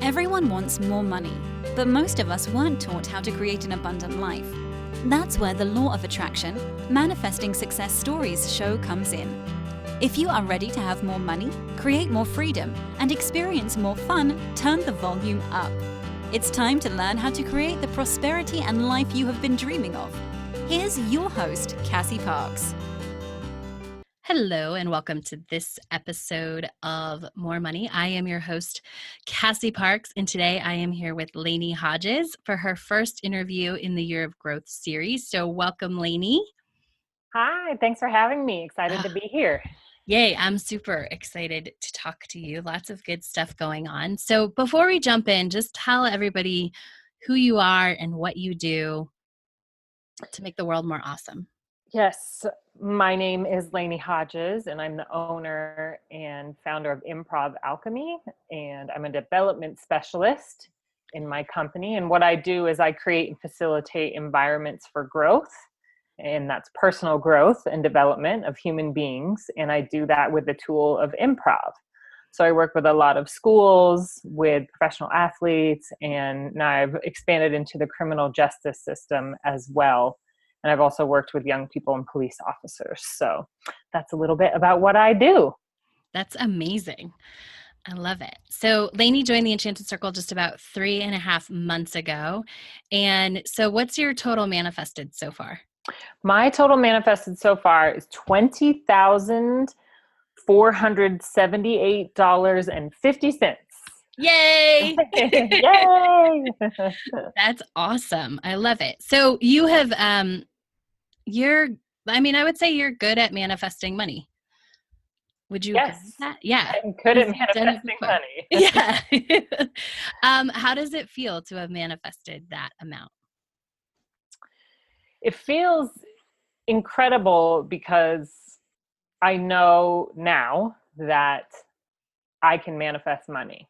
Everyone wants more money, but most of us weren't taught how to create an abundant life. That's where the Law of Attraction, Manifesting Success Stories show comes in. If you are ready to have more money, create more freedom, and experience more fun, turn the volume up. It's time to learn how to create the prosperity and life you have been dreaming of. Here's your host, Cassie Parks. Hello, and welcome to this episode of More Money. I am your host, Cassie Parks, and today I am here with Lainey Hodges for her first interview in the Year of Growth series. So welcome, Lainey. Hi, thanks for having me. Excited to be here. Yay, I'm super excited to talk to you. Lots of good stuff going on. So before we jump in, just tell everybody who you are and what you do to make the world more awesome. Yes, my name is Lainey Hodges, and I'm the owner and founder of Improv Alchemy, and I'm a development specialist in my company. And what I do is I create and facilitate environments for growth, and that's personal growth and development of human beings. And I do that with the tool of improv. So I work with a lot of schools, with professional athletes, and now I've expanded into the criminal justice system as well. And I've also worked with young people and police officers. So that's a little bit about what I do. That's amazing. I love it. So Lainey joined the Enchanted Circle just about 3.5 months ago. And so what's your total manifested so far? My total manifested so far is $20,478.50. Yay! Yay! That's awesome. I love it. So you have, I would say you're good at manifesting money. Would you agree with that? Yeah. I'm good at manifesting money. Yeah. How does it feel to have manifested that amount? It feels incredible because I know now that I can manifest money.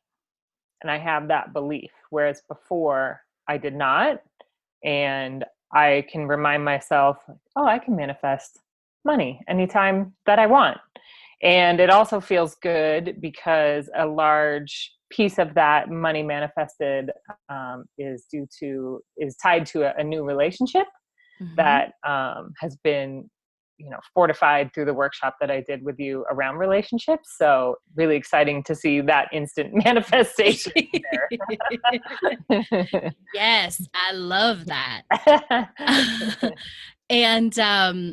And I have that belief, whereas before I did not. And I can remind myself, oh, I can manifest money anytime that I want. And it also feels good because a large piece of that money manifested is tied to a new relationship that has been fortified through the workshop that I did with you around relationships. So really exciting to see that instant manifestation there. Yes, I love that. And so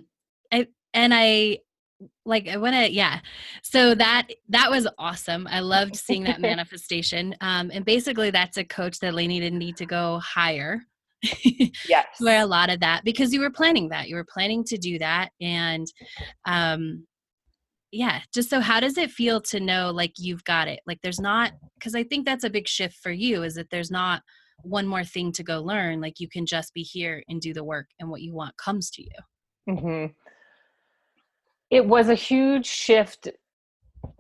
that was awesome. I loved seeing that manifestation. And basically that's a coach that Lainey didn't need to go hire. Yes. Where a lot of that, because you were planning to do that. And just so how does it feel to know like you've got it? Like there's not, because I think that's a big shift for you, is that there's not one more thing to go learn. Like you can just be here and do the work, and what you want comes to you. Mm-hmm. It was a huge shift,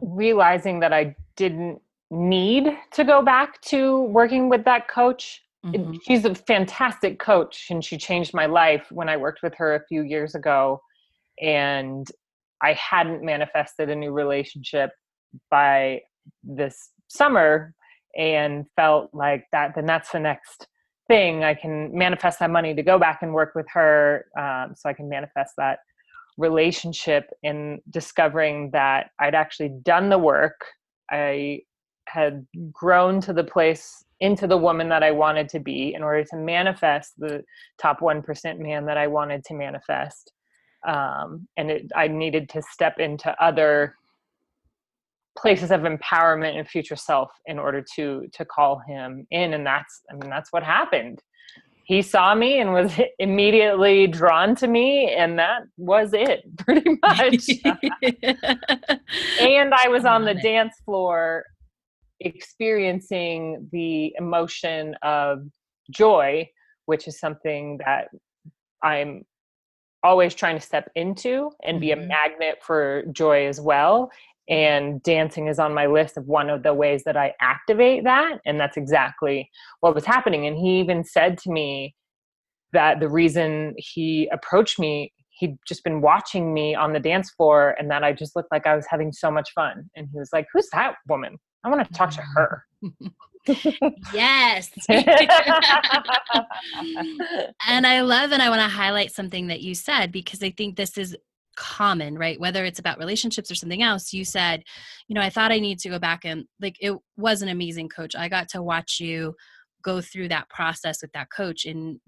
realizing that I didn't need to go back to working with that coach. She's a fantastic coach, and she changed my life when I worked with her a few years ago. And I hadn't manifested a new relationship by this summer and felt like then that's the next thing. I can manifest that money to go back and work with her, so I can manifest that relationship. And discovering that I'd actually done the work. I had grown to the place, into the woman that I wanted to be, in order to manifest the top 1% man that I wanted to manifest. I needed to step into other places of empowerment and future self in order to call him in. And that's what happened. He saw me and was immediately drawn to me, and that was it, pretty much. And I was on the dance floor experiencing the emotion of joy, which is something that I'm always trying to step into and be a magnet for joy as well. And dancing is on my list of one of the ways that I activate that. And that's exactly what was happening. And he even said to me that the reason he approached me, he'd just been watching me on the dance floor, and that I just looked like I was having so much fun. And he was like, "Who's that woman? I want to talk to her." Yes. And I love, and I want to highlight something that you said, because I think this is common, right? Whether it's about relationships or something else, you said, I thought I need to go back, and like, it was an amazing coach. I got to watch you go through that process with that coach and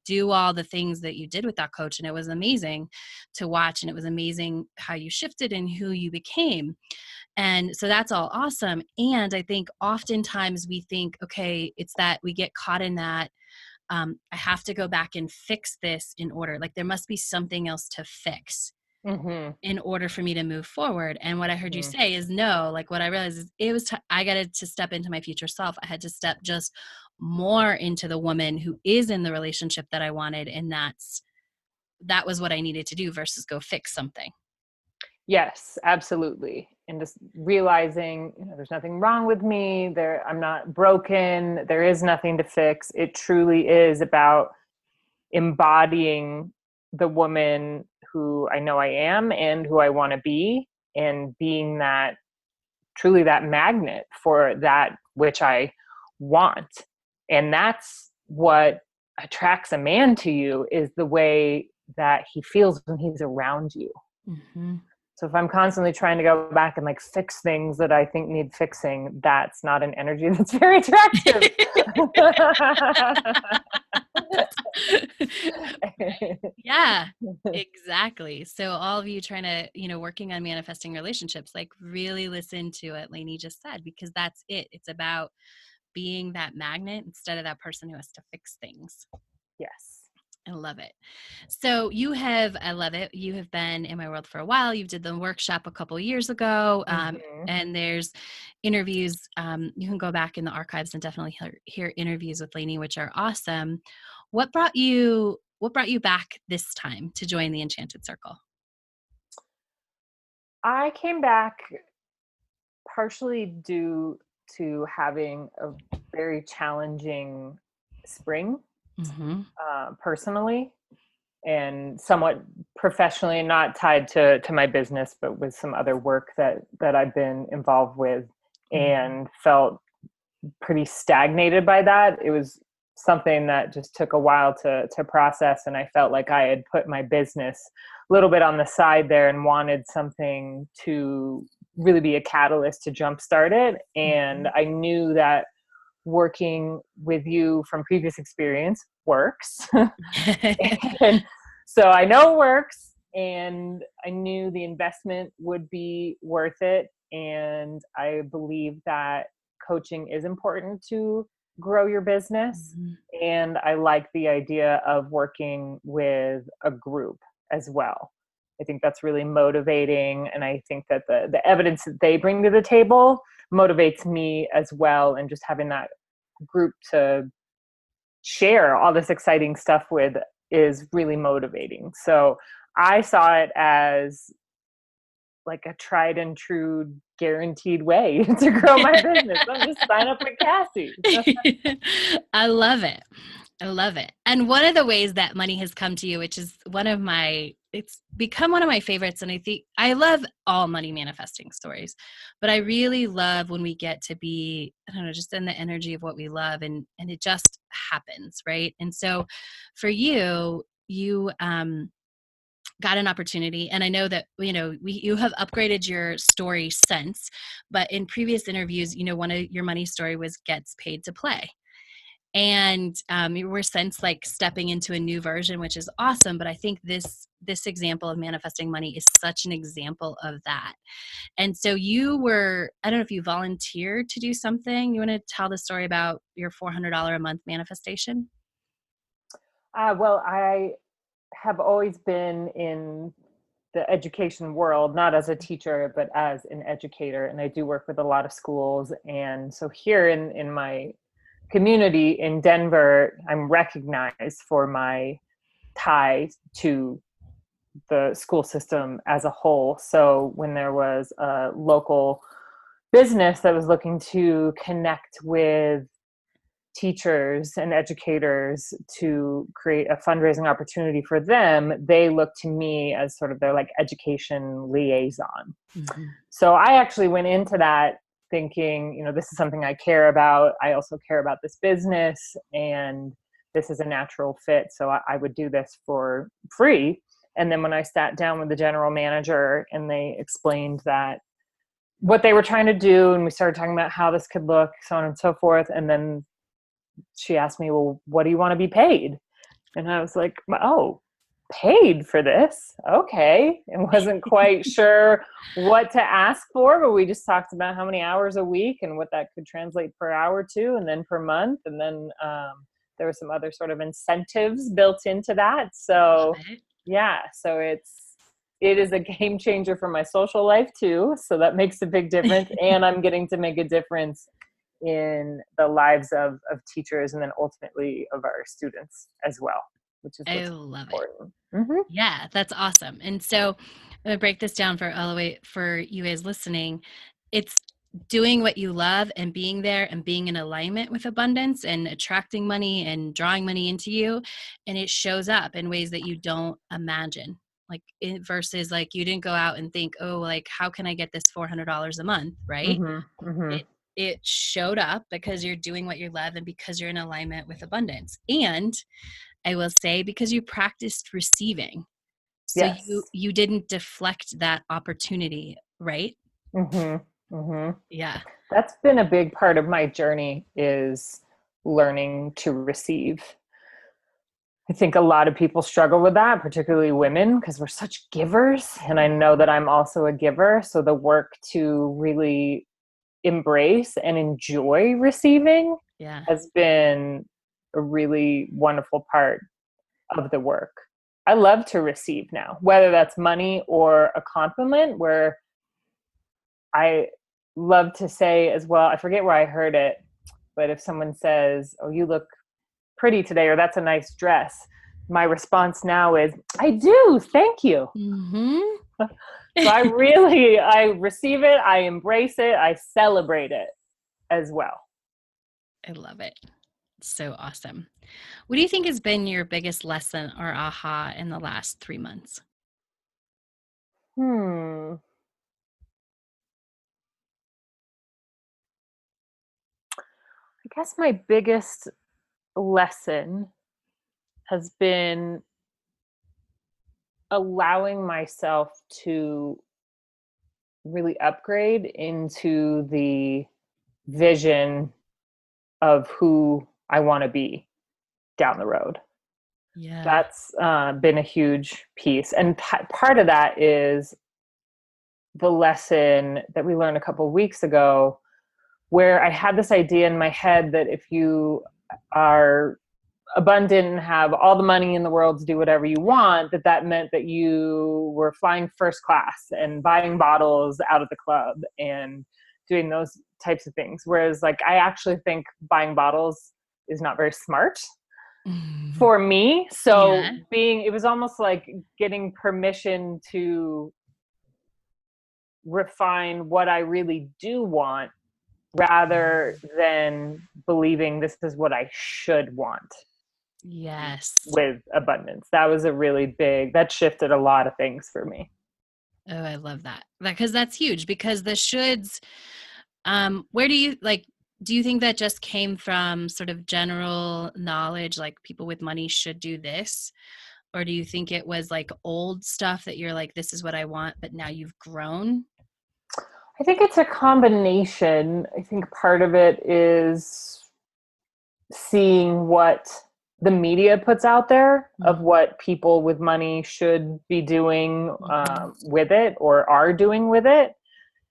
do all the things that you did with that coach. And it was amazing to watch. And it was amazing how you shifted and who you became. And so that's all awesome. And I think oftentimes we think, okay, it's that we get caught in that, I have to go back and fix this in order. Like there must be something else to fix in order for me to move forward. And what I heard you say is no, like what I realized is it was, I got to step into my future self. I had to step just more into the woman who is in the relationship that I wanted. And that was what I needed to do versus go fix something. Yes, absolutely. And just realizing, there's nothing wrong with me. I'm not broken. There is nothing to fix. It truly is about embodying the woman who I know I am and who I want to be, and being truly that magnet for that which I want. And that's what attracts a man to you, is the way that he feels when he's around you. So if I'm constantly trying to go back and like fix things that I think need fixing, that's not an energy that's very attractive. Yeah, exactly. So all of you trying to, working on manifesting relationships, like really listen to what Lainey just said, because that's it. It's about being that magnet instead of that person who has to fix things. Yes. I love it. So I love it. You have been in my world for a while. You did the workshop a couple of years ago. And there's interviews. You can go back in the archives and definitely hear interviews with Lainey, which are awesome. What brought you back this time to join the Enchanted Circle? I came back partially due to having a very challenging spring, personally and somewhat professionally, not tied to my business, but with some other work that I've been involved with, and felt pretty stagnated by that. It was something that just took a while to process. And I felt like I had put my business a little bit on the side there and wanted something to really be a catalyst to jumpstart it. And I knew that working with you from previous experience works. And so I know it works, and I knew the investment would be worth it. And I believe that coaching is important to grow your business. And I like the idea of working with a group as well. I think that's really motivating. And I think that the evidence that they bring to the table motivates me as well. And just having that group to share all this exciting stuff with is really motivating. So I saw it as like a tried and true guaranteed way to grow my business. I'll just sign up with Cassie. I love it. I love it. And one of the ways that money has come to you, which is it's become one of my favorites. And I think I love all money manifesting stories, but I really love when we get to be, I don't know, just in the energy of what we love, and it just happens. Right. And so for you got an opportunity. And I know that, you have upgraded your story since, but in previous interviews, one of your money story was gets paid to play. And you were since like stepping into a new version, which is awesome. But I think this example of manifesting money is such an example of that. And so I don't know if you volunteered to do something. You want to tell the story about your $400 a month manifestation? Well, I have always been in the education world, not as a teacher, but as an educator. And I do work with a lot of schools. And so here in my community in Denver, I'm recognized for my tie to the school system as a whole. So when there was a local business that was looking to connect with teachers and educators to create a fundraising opportunity for them, they looked to me as sort of their like education liaison. So I actually went into that thinking, this is something I care about. I also care about this business, and this is a natural fit. So I would do this for free. And then when I sat down with the general manager and they explained that what they were trying to do, and we started talking about how this could look, so on and so forth. And then she asked me, well, what do you want to be paid? And I was like, oh, paid for this? Okay. And wasn't quite sure what to ask for, but we just talked about how many hours a week and what that could translate per hour to, and then per month. And then there were some other sort of incentives built into that. So yeah, so it is a game changer for my social life too. So that makes a big difference. And I'm getting to make a difference in the lives of teachers, and then ultimately of our students as well, which is I love important. it. Mm-hmm. Yeah, that's awesome. And so I'm going to break this down for all the way for you guys listening. It's doing what you love and being there and being in alignment with abundance and attracting money and drawing money into you. And it shows up in ways that you don't imagine. Versus you didn't go out and think, oh, how can I get this $400 a month? Right. Mm-hmm. Mm-hmm. It showed up because you're doing what you love and because you're in alignment with abundance. And I will say, because you practiced receiving. So yes. you didn't deflect that opportunity, right? Mm-hmm. Mm-hmm. Yeah. That's been a big part of my journey, is learning to receive. I think a lot of people struggle with that, particularly women, because we're such givers. And I know that I'm also a giver. So the work to really embrace and enjoy receiving has been a really wonderful part of the work. I love to receive now, whether that's money or a compliment, where I love to say as well, I forget where I heard it, but if someone says, oh, you look pretty today, or that's a nice dress, my response now is, I do, thank you. Mm-hmm. So I receive it, I embrace it, I celebrate it as well. I love it. So awesome. What do you think has been your biggest lesson or aha in the last 3 months? I guess my biggest lesson has been allowing myself to really upgrade into the vision of who I want to be down the road. Yeah. That's been a huge piece. And part of that is the lesson that we learned a couple of weeks ago, where I had this idea in my head that if you are abundant and have all the money in the world to do whatever you want, that meant that you were flying first class and buying bottles out of the club and doing those types of things. Whereas I actually think buying bottles is not very smart for me. So it was almost like getting permission to refine what I really do want, rather than believing this is what I should want. Yes. With abundance. That was that shifted a lot of things for me. Oh, I love that. Because that's huge, because the shoulds, where do you think that just came from sort of general knowledge, like people with money should do this? Or do you think it was old stuff that you're this is what I want, but now you've grown? I think it's a combination. I think part of it is seeing what the media puts out there of what people with money should be doing with it, or are doing with it.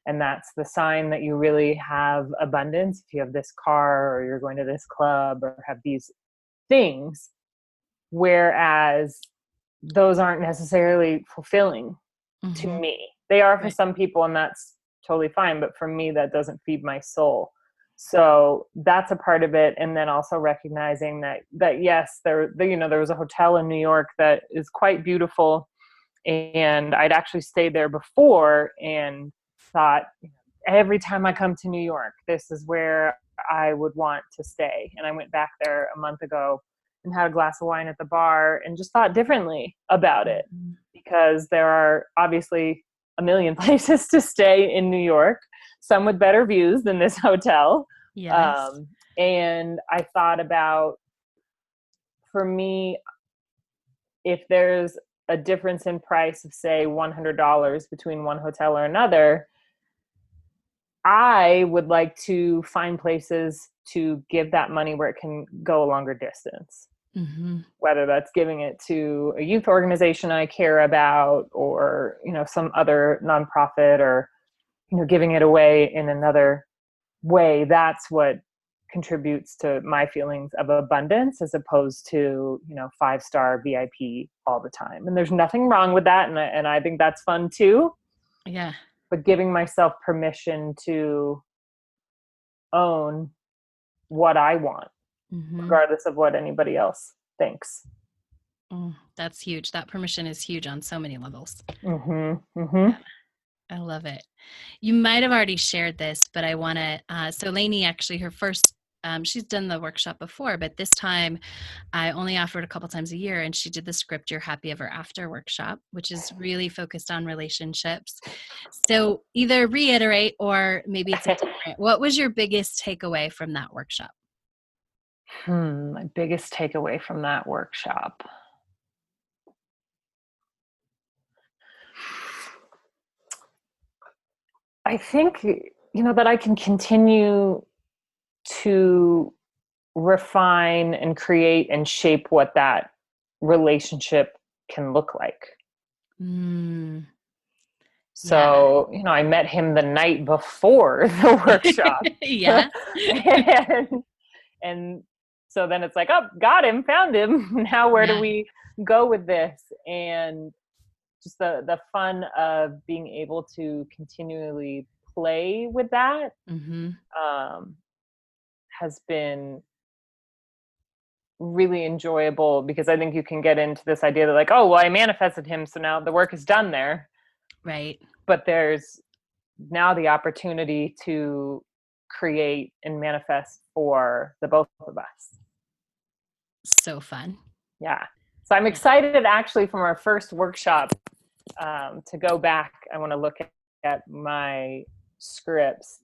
And that's the sign that you really have abundance. If you have this car, or you're going to this club, or have these things, whereas those aren't necessarily fulfilling to me. They are for some people, and that's totally fine. But for me, that doesn't feed my soul. So that's a part of it. And then also recognizing that yes, there was a hotel in New York that is quite beautiful. And I'd actually stayed there before and thought, every time I come to New York, this is where I would want to stay. And I went back there a month ago and had a glass of wine at the bar and just thought differently about it, because there are obviously a million places to stay in New York. some with better views than this hotel. Yes. And I thought about, for me, if there's a difference in price of, say, $100 between one hotel or another, I would like to find places to give that money where it can go a longer distance. Mm-hmm. Whether that's giving it to a youth organization I care about, or, some other nonprofit, or, giving it away in another way. That's what contributes to my feelings of abundance, as opposed to, 5-star VIP all the time. And there's nothing wrong with that. And I think that's fun too. Yeah. But giving myself permission to own what I want, regardless of what anybody else thinks. That's huge. That permission is huge on so many levels. Yeah, I love it. You might have already shared this, but I want to, so Lainey, actually her first, she's done the workshop before, but this time I only offered a couple times a year, and she did the Script Your Happy Ever After workshop, which is really focused on relationships. So either reiterate, or maybe it's a different. What was your biggest takeaway from that workshop? My biggest takeaway from that workshop. I think, that I can continue to refine and create and shape what that relationship can look like. So, I met him the night before the workshop. Yeah. and so then it's like, oh, got him, found him. Now where do we go with this? And just the fun of being able to continually play with that has been really enjoyable, because I think you can get into this idea that, like, oh, well, I manifested him, so now the work is done there. Right. But there's now the opportunity to create and manifest for the both of us. So fun. Yeah. So I'm excited, actually, from our first workshop to go back. I want to look at my scripts.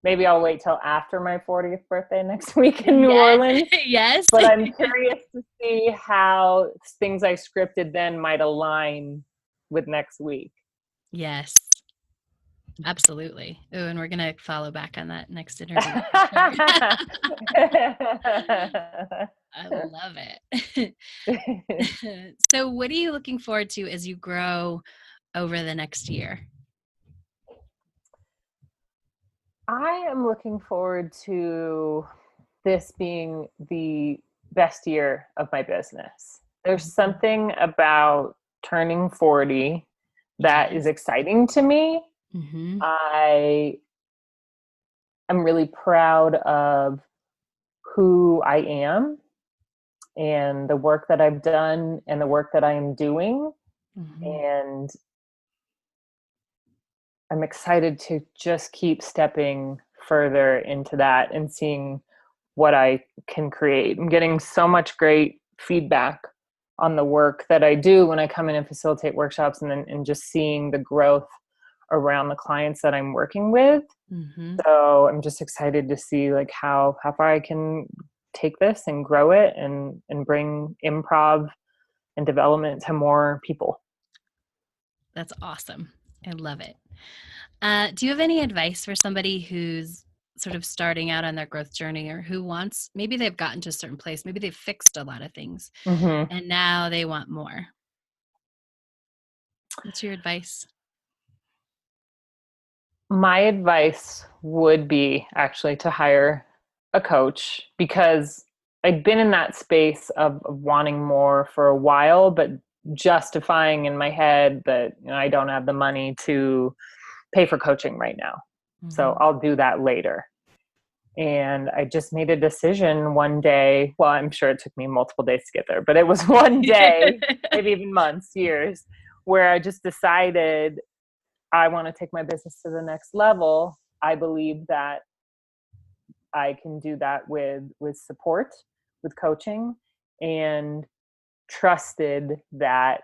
Maybe I'll wait till after my 40th birthday next week in New Orleans. Yes. But I'm curious to see how things I scripted then might align with next week. Yes. Absolutely. Oh, and we're going to follow back on that next interview. I love it. So what are you looking forward to as you grow over the next year? I am looking forward to this being the best year of my business. There's something about turning 40 that is exciting to me. I am really proud of who I am and the work that I've done and the work that I am doing. And I'm excited to just keep stepping further into that and seeing what I can create. I'm getting so much great feedback on the work that I do when I come in and facilitate workshops, and just seeing the growth around the clients that I'm working with. So I'm just excited to see, like, how far I can take this and grow it and bring improv and development to more people. That's awesome. I love it. Do you have any advice for somebody who's sort of starting out on their growth journey, or who wants, maybe they've gotten to a certain place, maybe they've fixed a lot of things and now they want more? What's your advice? My advice would be actually to hire a coach, because I've been in that space of wanting more for a while, but justifying in my head that I don't have the money to pay for coaching right now. So I'll do that later. And I just made a decision one day. Well, I'm sure it took me multiple days to get there, but it was one day, maybe even months, years, where I just decided I want to take my business to the next level. I believe that I can do that with support, with coaching, and trusted that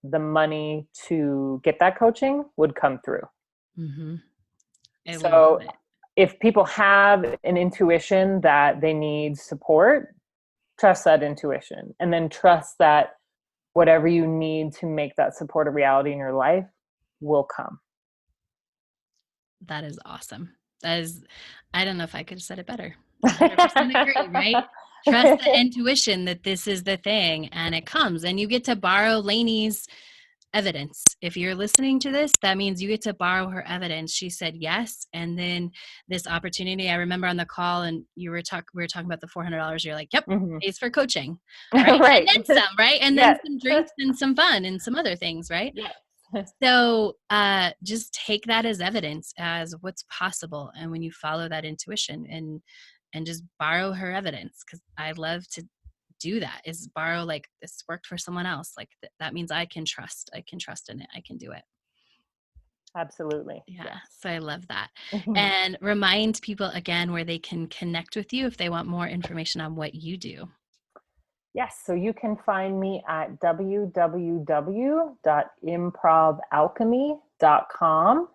the money to get that coaching would come through. I love So it. if people have an intuition that they need support, trust that intuition, and then trust that whatever you need to make that support a reality in your life will come. That is awesome. That is, I don't know if I could have said it better. 100% agree, right? Trust the intuition that this is the thing and it comes, and you get to borrow Lainey's evidence. If you're listening to this, that means you get to borrow her evidence. She said yes. And then this opportunity, I remember on the call and we were talking about the $400. You're like, yep, Mhm. pays for coaching, right? Right. And then some, right? And then Yes. some drinks and some fun and some other things, right? Yes. So just take that as evidence as what's possible. And when you follow that intuition and just borrow her evidence, because I love to do that, is borrow, like, this worked for someone else. Like that means I can trust in it. I can do it. Absolutely. Yeah. Yes. So I love that. Mhm. And remind people again where they can connect with you if they want more information on what you do. Yes, so you can find me at www.improvaalchemy.com.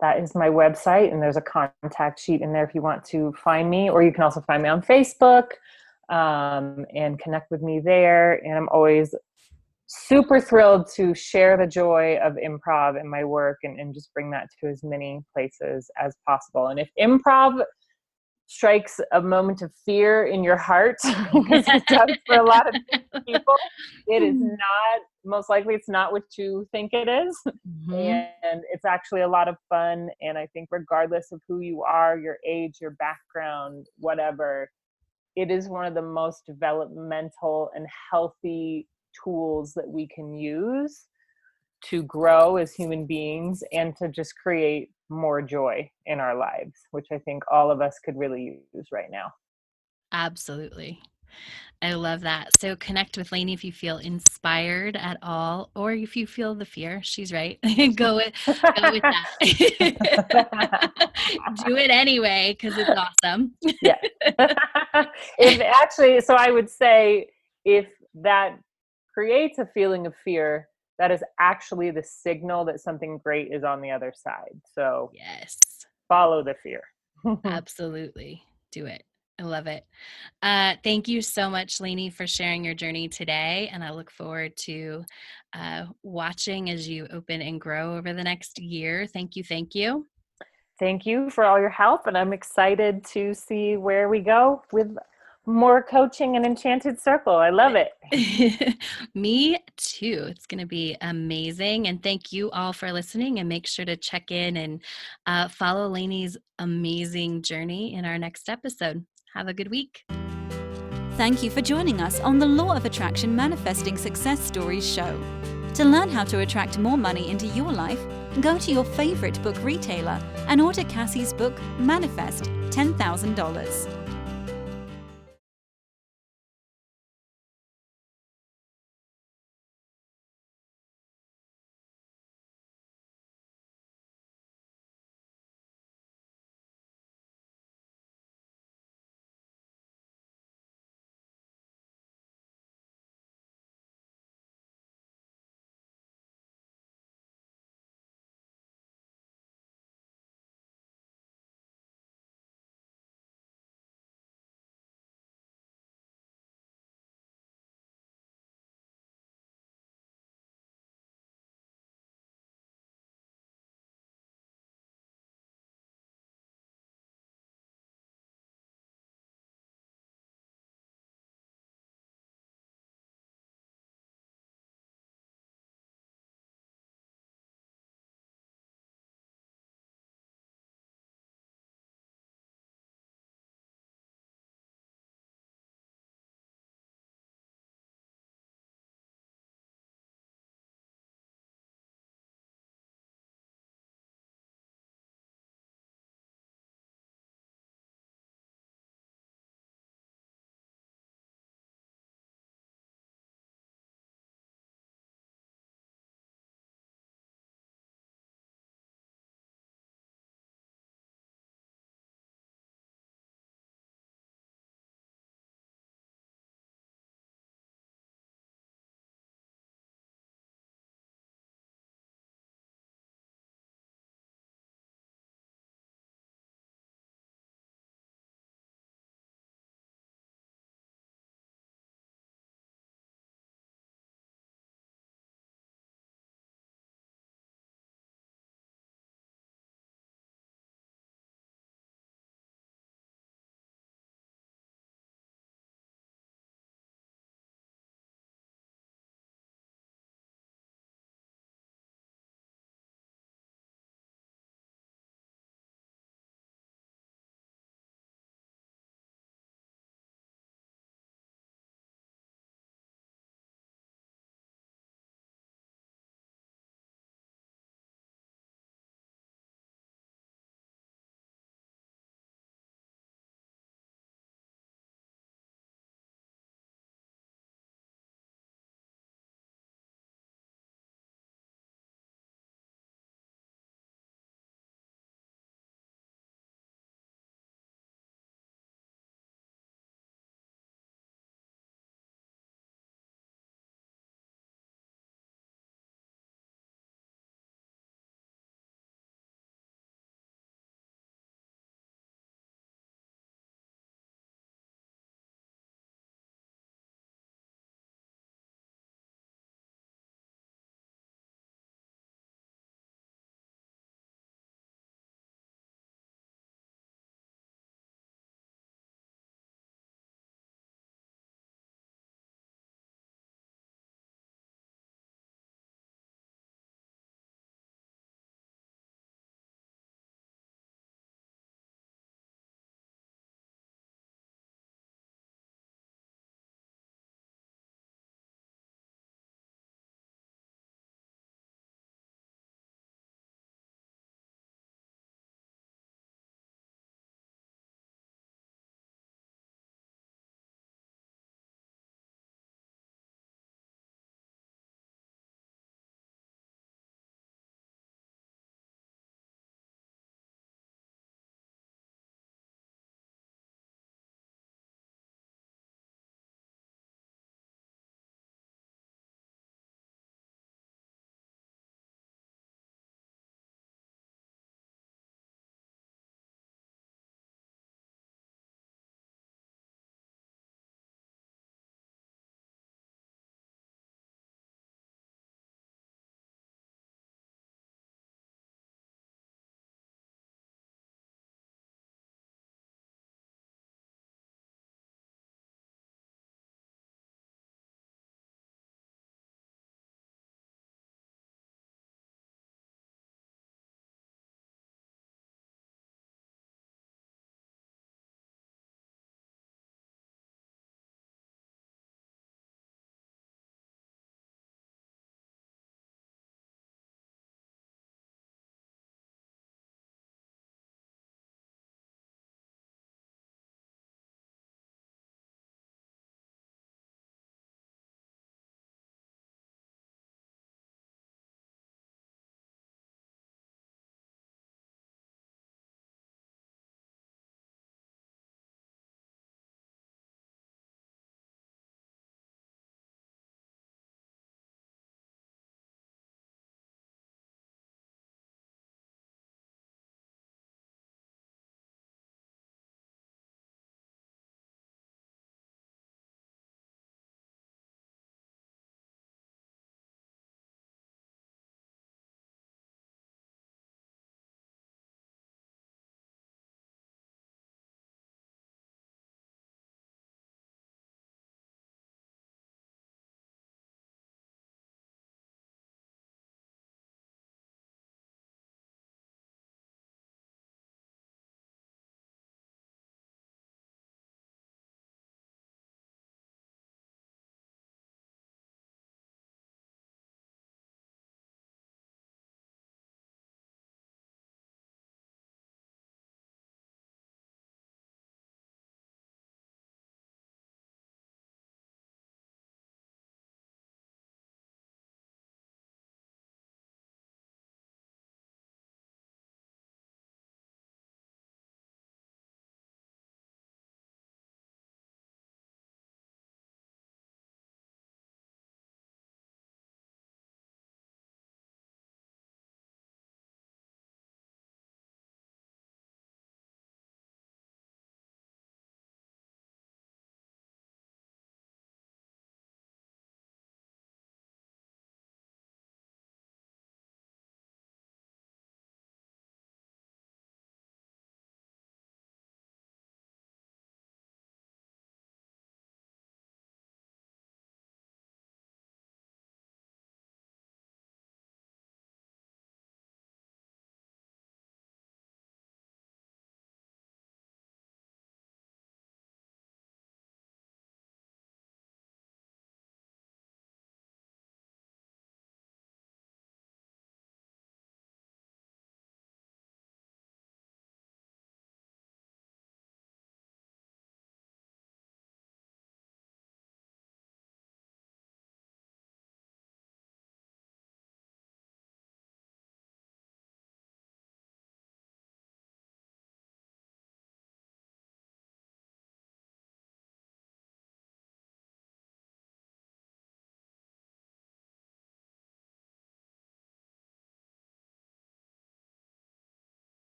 That is my website, and there's a contact sheet in there if you want to find me, or you can also find me on Facebook and connect with me there. And I'm always super thrilled to share the joy of improv in my work and just bring that to as many places as possible. And if improv strikes a moment of fear in your heart, because it does for a lot of people, it is not, most likely it's not what you think it is. Mm-hmm. And it's actually a lot of fun. And I think regardless of who you are, your age, your background, whatever, it is one of the most developmental and healthy tools that we can use to grow as human beings and to just create more joy in our lives, which I think all of us could really use right now. Absolutely. I love that. So connect with Lainey if you feel inspired at all, or if you feel the fear. She's right. Go with that. Do it anyway because it's awesome. Yeah. If actually, so I would say if that creates a feeling of fear, that is actually the signal that something great is on the other side. So Yes, follow the fear. absolutely. Do it. I love it. Thank you so much, Lainey, for sharing your journey today. And I look forward to watching as you open and grow over the next year. Thank you. Thank you. Thank you for all your help. And I'm excited to see where we go with more coaching and Enchanted Circle. I love it. Me too. It's going to be amazing. And thank you all for listening. And make sure to check in and follow Lainey's amazing journey in our next episode. Have a good week. Thank you for joining us on the Law of Attraction Manifesting Success Stories show. To learn how to attract more money into your life, go to your favorite book retailer and order Cassie's book, Manifest $10,000.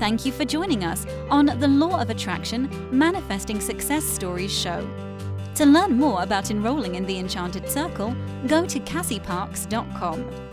Thank you for joining us on the Law of Attraction Manifesting Success Stories show. To learn more about enrolling in the Enchanted Circle, go to cassieparks.com.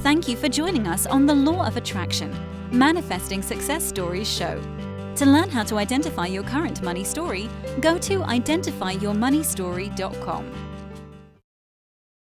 Thank you for joining us on the Law of Attraction Manifesting Success Stories show. To learn how to identify your current money story, go to identifyyourmoneystory.com.